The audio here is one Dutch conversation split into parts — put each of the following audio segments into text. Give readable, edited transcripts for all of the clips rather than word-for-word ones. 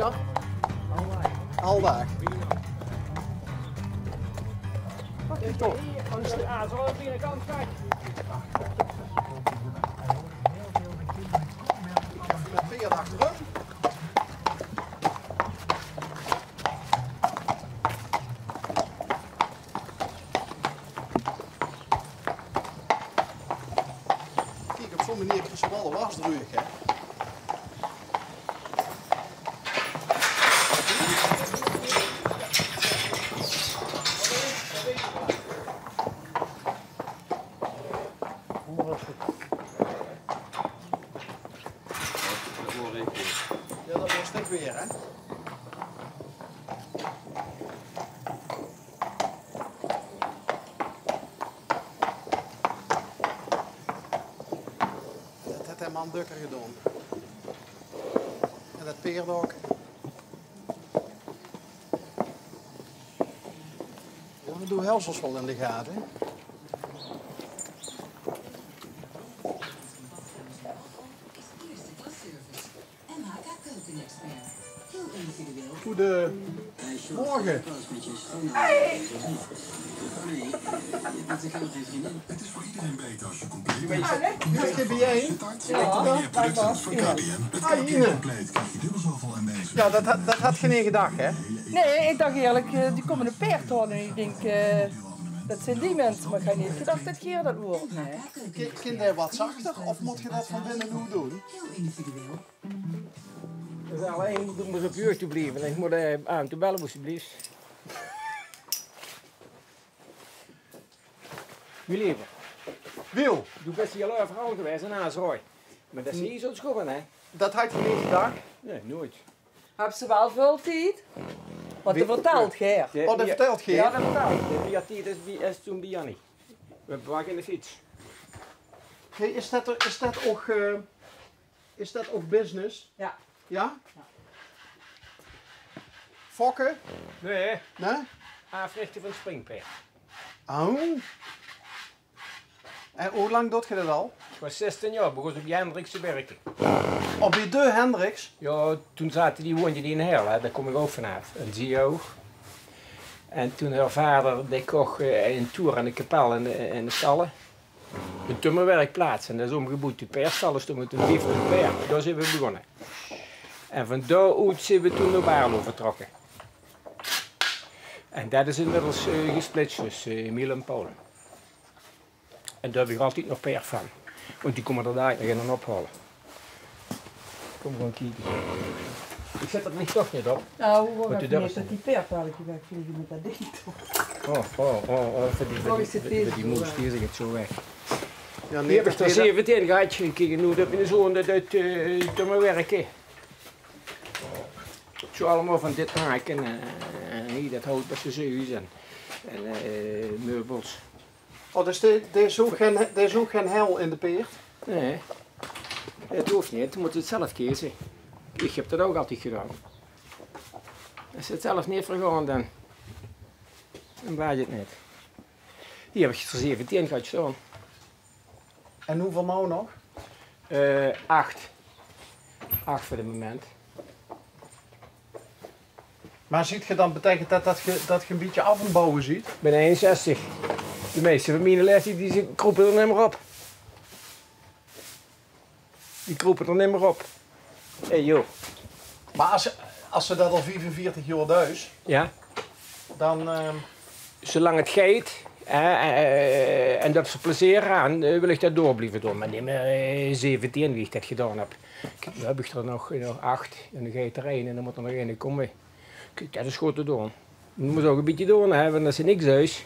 Oscar? Aldaag. Kijk toch. Ja, zo aan de binnenkant, kijk. Met veer achterom. Kijk, op zo'n manier is er wel een wasdruk, hè. Ja, dat was het weer, hè? Dat heeft hij man dukker gedaan. En dat peert ook. Ja, we doen helsels wel in de gaten. Goedemorgen. Het is voor iedereen beter als je compleet Je weet je bij meer producten van KPN. Het KPN compleet krijg je dubbel zoveel MB's. Ja, dat had geen één gedacht, hè? Nee, ik dacht eerlijk, die komen een peert houden. En ik denk, dat zijn die mensen. Maar ik had niet gedacht dat Geer dat wordt. Nee. Kind hij wat zachter of moet je dat van binnen hoe doen? Dus alleen moet ik op jeugd blijven. En ik moet aan te bellen, alsjeblieft. Wie liever? Wil, Doe best heel erg verhaal geweest en Aasrooi. Maar dat is niet zo'n schobben, hè? dat had je niet gedacht. Nee, nooit. Hebben ze wel veel tijd? Wat er vertelt Geer. Oh, dat vertelt Geer. Ja, dat vertelt. De biatiet is toen bij Jannie. We bewaken de fiets. Hey, is dat ook business? Ja. Ja? Fokken? Nee, Nee? africhten van springpeer. Oh. En hoe lang doet je dat al? Ik was 16 jaar, begon op die Hendricks te werken. Op bij de Hendricks? Ja, toen woonde die in Herla, daar kom ik ook vanaf. En zie je ook. En toen haar vader, die kocht een tour aan de kapel in de stallen. Een timmerwerkplaats. En dat is omgeboet. De peerstallen stonden toen 50 peer. Daar zijn we begonnen. En van daaruit zijn we toen naar Baarlo vertrokken. En dat is inmiddels gesplitst tussen Miel en Polen. En daar heb ik altijd nog peer van. Want die komen er daar nog in ophalen. Kom gewoon kijken. Ik zet het licht toch niet op. Nou, hoe Wat gaat doe het dat? niet dat die peert eigenlijk wegvliegen met dat ding toch? Voor die moest die het zo weg. Ja, Hier heb ik er 17 gehad. Kijk, nu dat mijn zoon dat uit mijn werken. Zo allemaal van dit maken en hier dat hout bij zijn huis en meubels. Oh, dus er is ook geen hel in de peert? Nee, dat hoeft niet. Je moet het zelf kiezen. Ik heb dat ook altijd gedaan. Als je het zelf niet vergaan, dan waard je het niet. Hier heb ik er 17 gehad staan. En hoeveel nou nog? 8. 8 voor het moment. Maar ziet je dan, betekent dat je een beetje af en bouwen ziet? Ik ben 61. De meeste van mijn leeftijd die kroepen er niet meer op. Die kroepen er niet meer op. Hé joh. Maar als ze dat al 45 jaar thuis, Ja? dan... Zolang het gaat en dat ze plezier aan, wil ik dat door blijven doen. Maar niet meer 17 wie ik dat gedaan heb. Kijk, dan heb ik er nog 8 en dan ga je er 1 en dan moet er nog 1 komen. Kijk, dat is goed te doen. Je moet ook een beetje doen, hè, want als er niks is,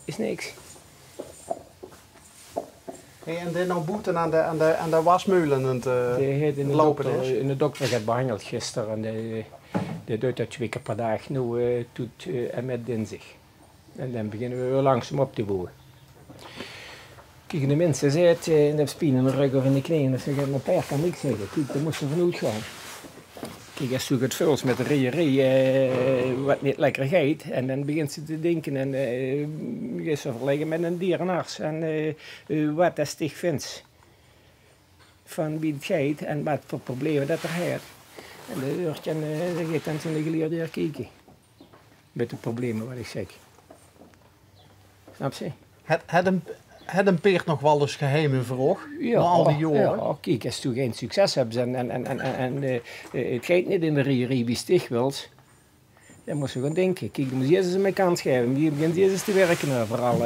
is niks. Hey, en dit nou boeten aan de wasmeulen en Die lopen is? in de dokter gaat behandeld gisteren en die doet dat 2 keer per dag nu en met dinsdag. En dan beginnen we weer langzaam op te bouwen. Kijk, de mensen zeggen, in de spien in de rug of in de knieën, dat ze een paard kan niks zeggen. Kijk, daar moesten we vanuit gaan. Kijk, als je het vuls met de rierie wat niet lekker gaat, en dan begint ze te denken en gaat ze verleggen met een dierenarts en wat dat stig vindt. van wie het gaat en wat voor problemen dat er heeft. En dan hoort je dan gaat dan zo'n geleerde kijken. Met de problemen wat ik zeg. Snap je? Het een peert nog wel eens geheimen vroeg, Ja, na al die jaren. ja, kijk, als je geen succes hebt en het gaat niet in de regie wie stig wilt, dan moet je gaan denken. Kijk, dan moet je eens een kans geven. Je begint eens te werken overal.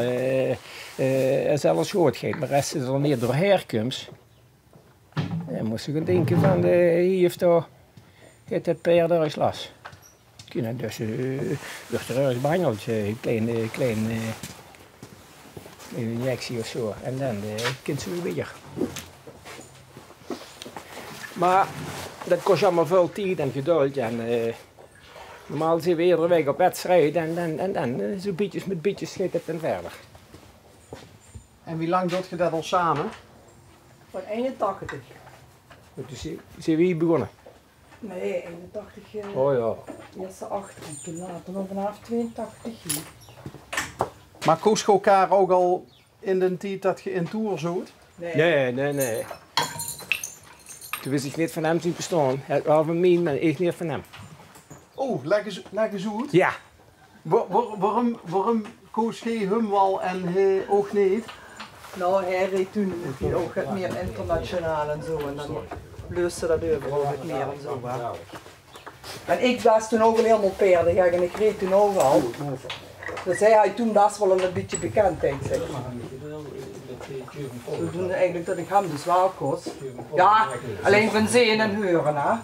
Zelfs goed gaat, maar als je er niet door herkomt, dan moet je gaan denken van, hier heeft toch het paard er eens last. Kunnen dus wordt er eens behandeld, klein injectie of zo, en dan kunt ze weer weer. Maar dat kost allemaal veel tijd en geduld. En, normaal zijn we iedere week op wedstrijd en dan zo bietjes met bietjes gaat het dan verder. En wie lang doet je dat al samen? Van 81. Dus zijn we hier begonnen? Nee, 81. Oh ja. Eerste 8 en toen later nog vanaf 82 hier. Maar koos je elkaar ook al in de tijd dat je in Tour zoet? Nee. Toen wist ik niet van hem zien bestaan. Het was van mij, maar ik niet van hem. Oh, leg eens uit. Ja. Waarom koos je hem wel en hij ook niet? Nou, hij reed toen ook het meer internationaal en zo. En dan bluste dat overal het meer en zo. Hè. En ik was toen ook al helemaal paardig en ik reed toen ook al. Dus hij had toen best wel een beetje bekendheid, zeg maar. Zodoende eigenlijk dat ik hem dus wel koos. Ja, alleen van zien en horen, hè.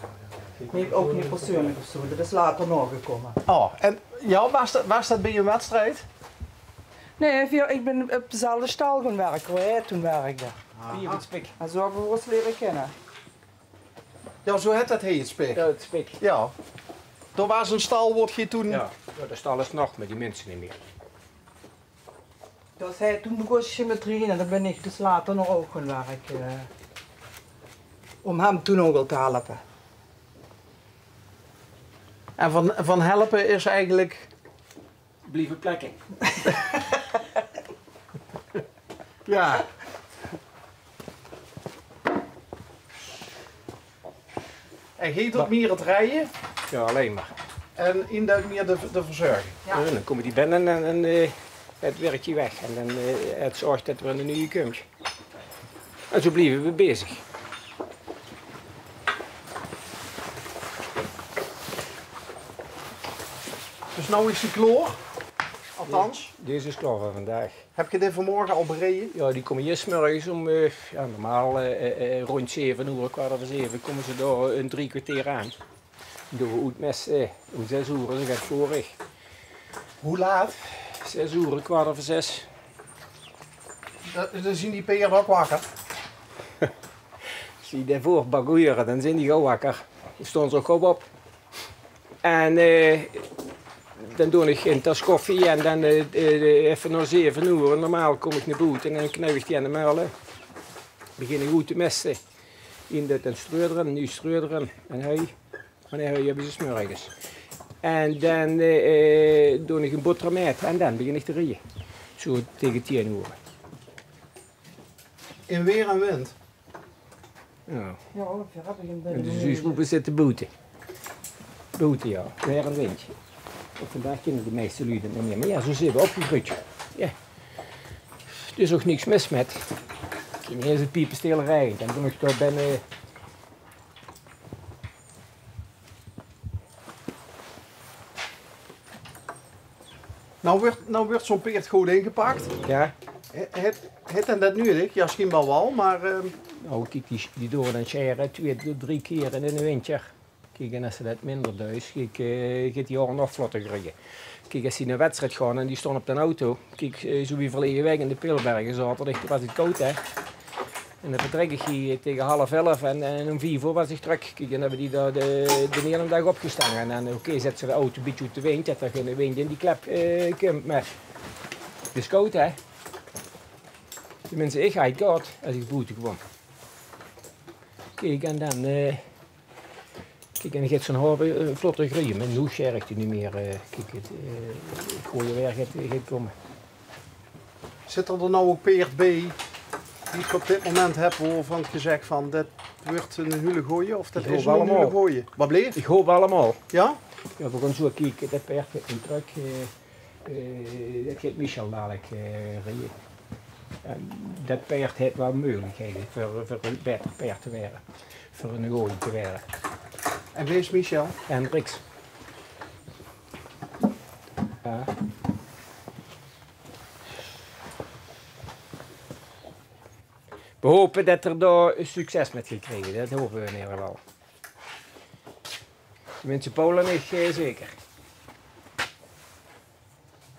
Ook niet persoonlijk of zo, dat is later nog gekomen. Oh, en ja, was dat bij een wedstrijd? Nee, ik ben op dezelfde stal gaan werken waar hij toen werkte. Hier het spik. En zo hebben we ons leren kennen. Ja, zo het dat heet spik. Ja, het spik. Ja. Er was een stal, wordt je toen... Ja, de stal is nog, maar die mensen niet meer. Dus hij toen begon geometrie en dan ben ik dus later nog ook gaan werken. Om hem toen ook al te helpen. En van helpen is eigenlijk... Blijven plekken. Ja. En je doet meer het rijden Ja, alleen maar. en in dat meer de verzorging. Ja. Dan komen die binnen en het werkt je weg. En dan het zorgt dat er een nieuwe komt. En zo blijven we bezig. Dus nou is de kloor. Althans. Deze is klaar voor vandaag. Heb je dit vanmorgen al bereden? Ja, die komen hier 's morgens om, ja, normaal rond 7 uur, 7:15 komen ze daar een 3 kwartier aan. Doen we uit mes om 6 uur, dat gaat vorig. Hoe laat? 6 uur, 5:15. Dan zien die peer ook wakker. Als die daarvoor bagueren, dan zijn die gauw wakker. Dan staan ze ook gauw op. En dan doe ik een tas koffie en dan even na 7 uur. Normaal kom ik naar buiten en dan knijp ik die aan de muilen. Begin ik goed te mesten. In dat en streuderen, nu streuderen. En hij, wanneer hij hebben ze 's morgens. En dan doe ik een boterhammet en dan begin ik te rijden. Zo tegen 10 uur. In weer en wind. Ja. Ja, ongeveer heb ik hem En de zuuspoepen zitten boeten. Boeten, ja. Weer een windje. Vandaag kennen de meeste lui het niet meer. Maar ja, zo zitten we opgegroeid. Ja. Er is ook niks mis met. Ik heb eerst een piepenstelerij. Dan doe ik daar binnen. Nou wordt zo'n peert goed ingepakt. Ja. Het en dat nu niet, ja, misschien wel, maar... Nou, kijk, die door dan scheren 2-3 keer in een winter. Kijk, en als ze dat minder duist, gaat die horen nog vlotter rijden. Kijk, als die naar een wedstrijd gaan en die staan op de auto. Kijk, zo wie verleden week in de Pilbergen zaterdag, was het koud, hè. En dan vertrek ik hier tegen 10:30 en om 4 uur was ik terug. Kijk, en hebben die daar de hele dag opgestangen. En oké, zet ze de auto een beetje uit de wind, dat er geen wind in die klep komt. Maar het is koud, hè. Tenminste, ik ga het koud als ik buiten kwam. Kijk, en dan... Kijk, en dan gaat zo'n halve vlotte groeien, maar nu schergt hij niet meer. Kijk, het gooie weer gaat komen. Zit er nou ook peert bij die ik op dit moment heb waarvan gezegd van dit wordt een hele gooie of dat Ik is hoop een allemaal. hele gooie? Wat bleef? Ik hoop allemaal. Ja? Ja, we gaan zo kijken, dat paard gaat niet terug. Dat gaat Michel dadelijk rijden. En dat paard heeft wel mogelijkheden voor een beter paard te werden. Voor een gooi te werden. En wie is Michel? En Rix. Ja. We hopen dat er daar succes met gekregen, dat hopen we in ieder geval. Tenminste, Polen is zeker.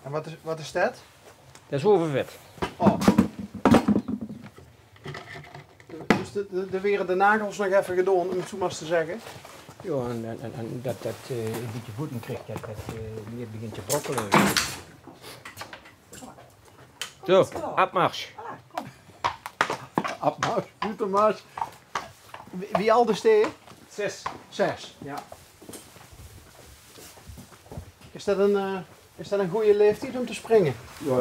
En wat is dat? Dat is overvet. Oh. Dus de weer de nagels nog even gedaan, om het zo maar eens te zeggen. Ja, en dat een beetje voeten krijgt, dat niet begint te brokkelen. Zo, opmars. Apmars, Boetermars. Wie al de steen? 6. 6. Ja. Is dat een goede leeftijd om te springen? Ja,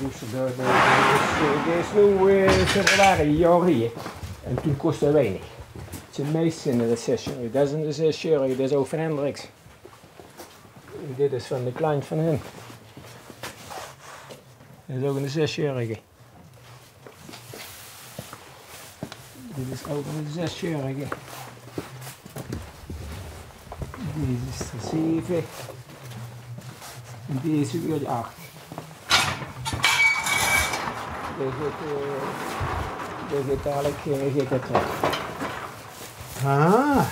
dus dit is nu februari, jaren. En toen kostte het weinig. Het zijn meestal in de 6-jarige. Dat is in de 6-jarige, dat is ook van Hendricks. En dit is van de klein van hen. Dat is ook een 6-jarige. Dit is ook een 6-jarige. Deze is de 7. En deze weer de 8. Deze gaat dadelijk gaat terug. Ah.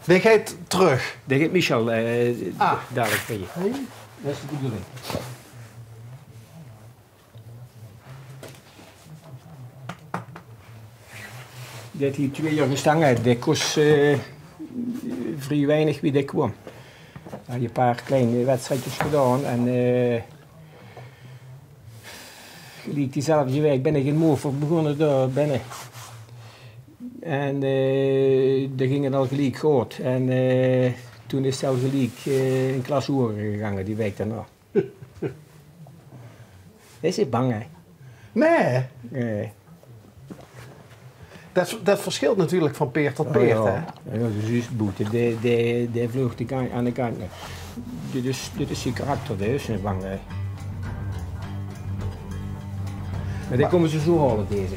Die gaat terug. Dat gaat Michel dadelijk voor je. Hey. Dat is de bedoeling. Dat hier 2 jaar gestangen, dat kost vrij weinig wie dat kwam. We hadden een paar kleine wedstrijdjes gedaan en gelijk diezelfde week ben ik in Mover begonnen daar binnen. En daar ging het al gelijk goed. En toen is het al gelijk in klas hoger gegaan die week daarna. Is het bang, hè? Nee. Nee. Dat verschilt natuurlijk van peer tot peer. Oh, Hè? ja. Ja, de zusboete, die vloog aan de kant. Dit is zijn karakter, dat is niet bang, hè? Maar die komen ze zo halen, deze.